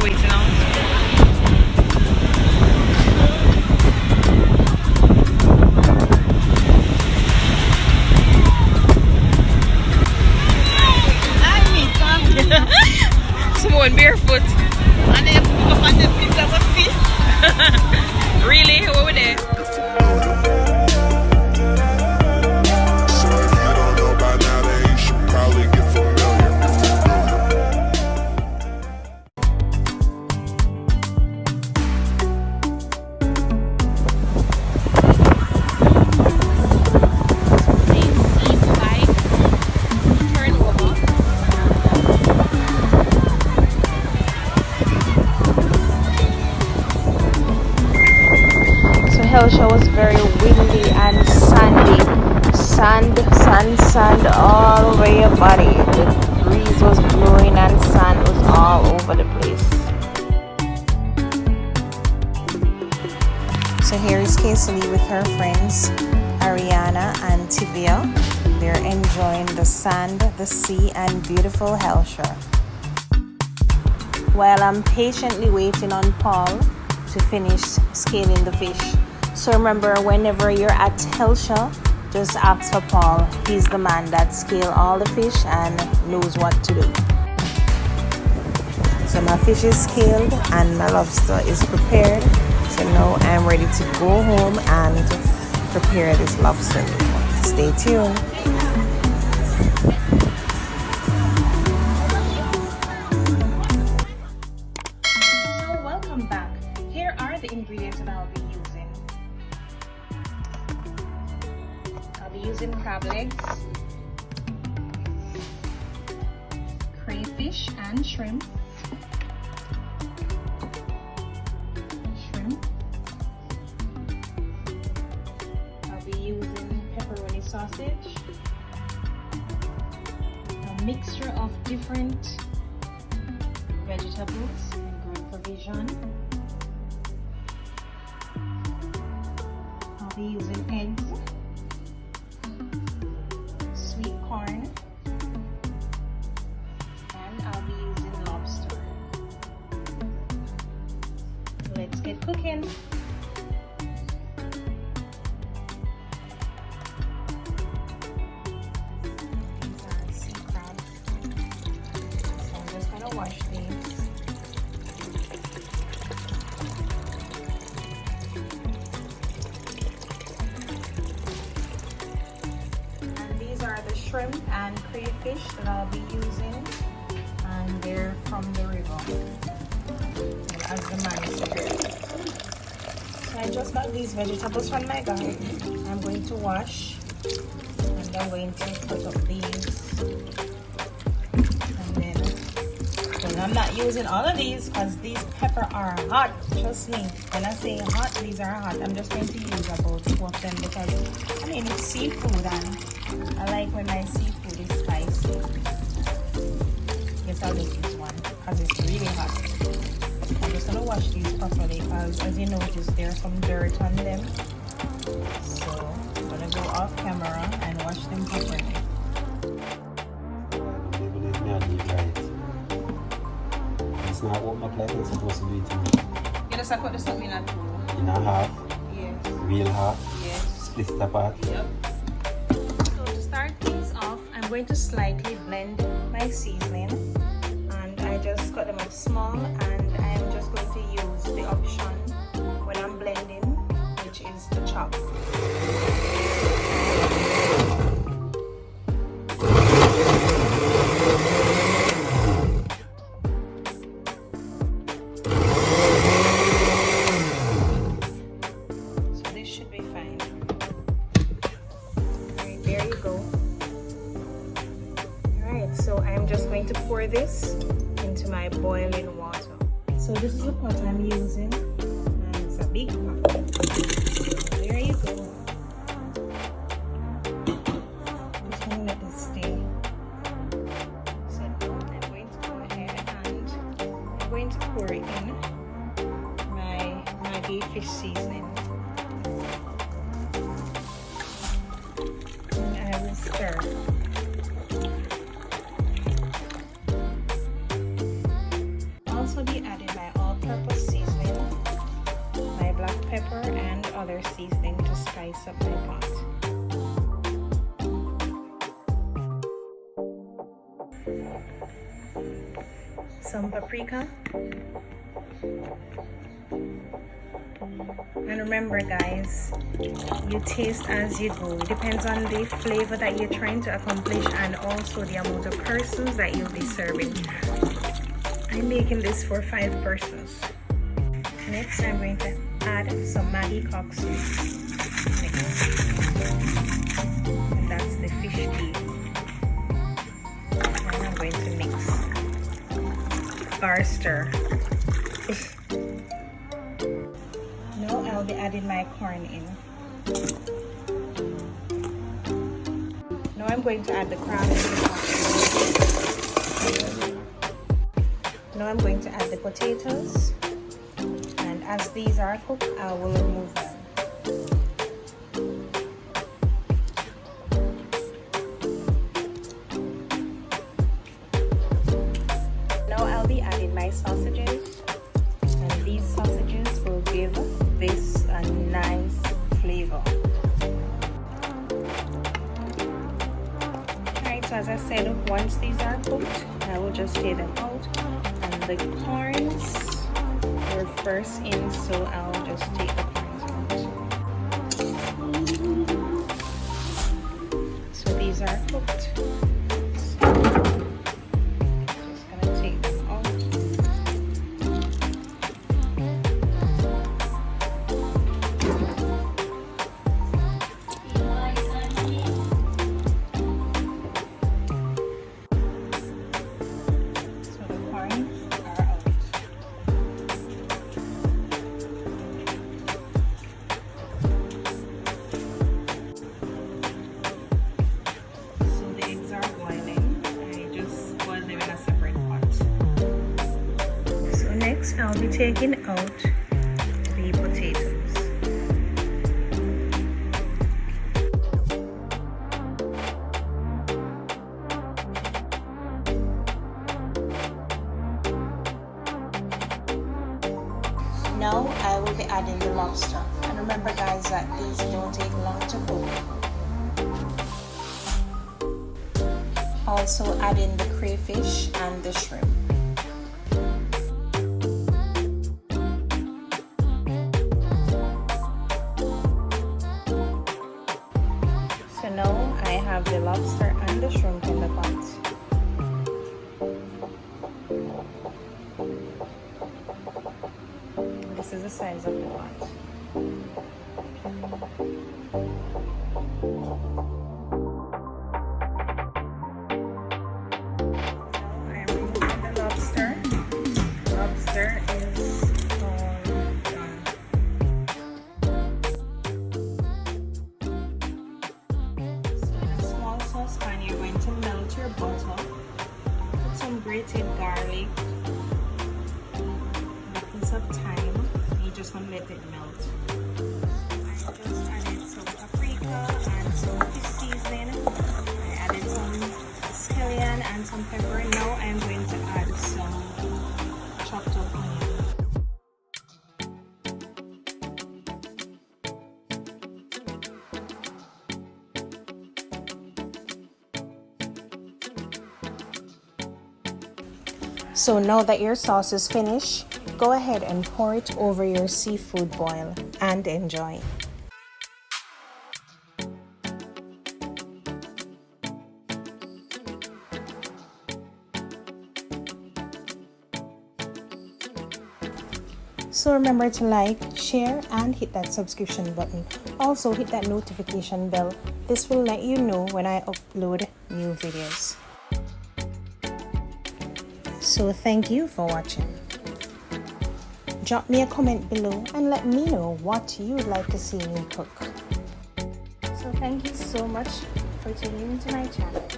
are waiting out. Someone barefoot. And then you put up on the pizza of feet. Really? What were they? So if you don't know by now, then you should probably get familiar. Hellshire was very windy and sandy. Sand all over your body. The breeze was blowing and sand was all over the place. So here is Kaale with her friends Ariana and Tivia. They're enjoying the sand, the sea, and beautiful Hellshire. While I'm patiently waiting on Paul to finish scaling the fish. So remember, whenever you're at Hellshire, just ask for Paul. He's the man that scales all the fish and knows what to do. So my fish is scaled and my lobster is prepared. So now I'm ready to go home and prepare this lobster meal. Stay tuned. So welcome back. Here are the ingredients that I'll be using. I'll be using crab legs, crayfish and shrimp. I'll be using pepperoni sausage, a mixture of different vegetables and good provision. I'll be using eggs, sweet corn, and I'll be using lobster. Let's get cooking. These are sea crabs. So I'm just gonna wash these. Are the shrimp and crayfish that I'll be using, and they're from the river as the man said. So I just got these vegetables from my garden. I'm going to wash and I'm going to cut up these, and then I'm not using all of these because these pepper are hot. Trust me, when I say hot, these are hot. I'm just going to use about 2 of them because I mean it's seafood and I like when my seafood is spicy. Guess I'll just use one because it's really hot. I'm just gonna wash these properly because as you notice there's some dirt on them. So I'm gonna go off camera and wash them properly. It's not what my like it's supposed to be to me. You just cut this up in a two. In a half? Yes. Real half? Yes. Split it apart? Yep. So to start things off, I'm going to slightly blend my seasoning, and I just cut them up small, and I'm just going to use the option when I'm blending, which is the chop. So I'm just going to pour this into my boiling water. So this is the pot I'm using, and it's a big pot. There you go. Just gonna let this stay. So now I'm going to go ahead and I'm going to pour in my Maggi fish seasoning. And I will stir. also be adding my all-purpose seasoning, my black pepper, and other seasoning to spice up my pot. Some paprika. And remember guys, you taste as you go. It depends on the flavor that you're trying to accomplish and also the amount of persons that you'll be serving. I'm making this for 5 persons. Next, I'm going to add some Maggi cock soup. And that's the fish tea. And I'm going to mix or stir. Now I'll be adding my corn in. Now I'm going to add the crab in the pot. Now I'm going to add the potatoes, and as these are cooked, I will remove them. Now I'll be adding my sausages, and these sausages will give this a nice flavor. Alright, so as I said, once these are cooked, I will just take them out. And the corns were first in, so I'll just take the corns out. So these are cooked. Just gonna take them out. Next, I'll be taking out the potatoes. Now I will be adding the lobster. And remember guys that these don't take long to cook. Also adding the crayfish and the shrimp. Now I have the lobster and the shrimp in the pot. This is the size of the pot. Now I am removing the lobster. Lobster is all done. Saucepan, you're going to melt your butter, put some grated garlic, a piece of thyme, and you just want to let it melt. I just added some paprika and some fish seasoning. I added some scallion and some pepper. Now I'm going to add some chopped up onion. So now that your sauce is finished, go ahead and pour it over your seafood boil and enjoy. So remember to like, share, and hit that subscription button. Also hit that notification bell. This will let you know when I upload new videos. So thank you for watching. Drop me a comment below and let me know what you'd like to see me cook. So thank you so much for tuning into my channel.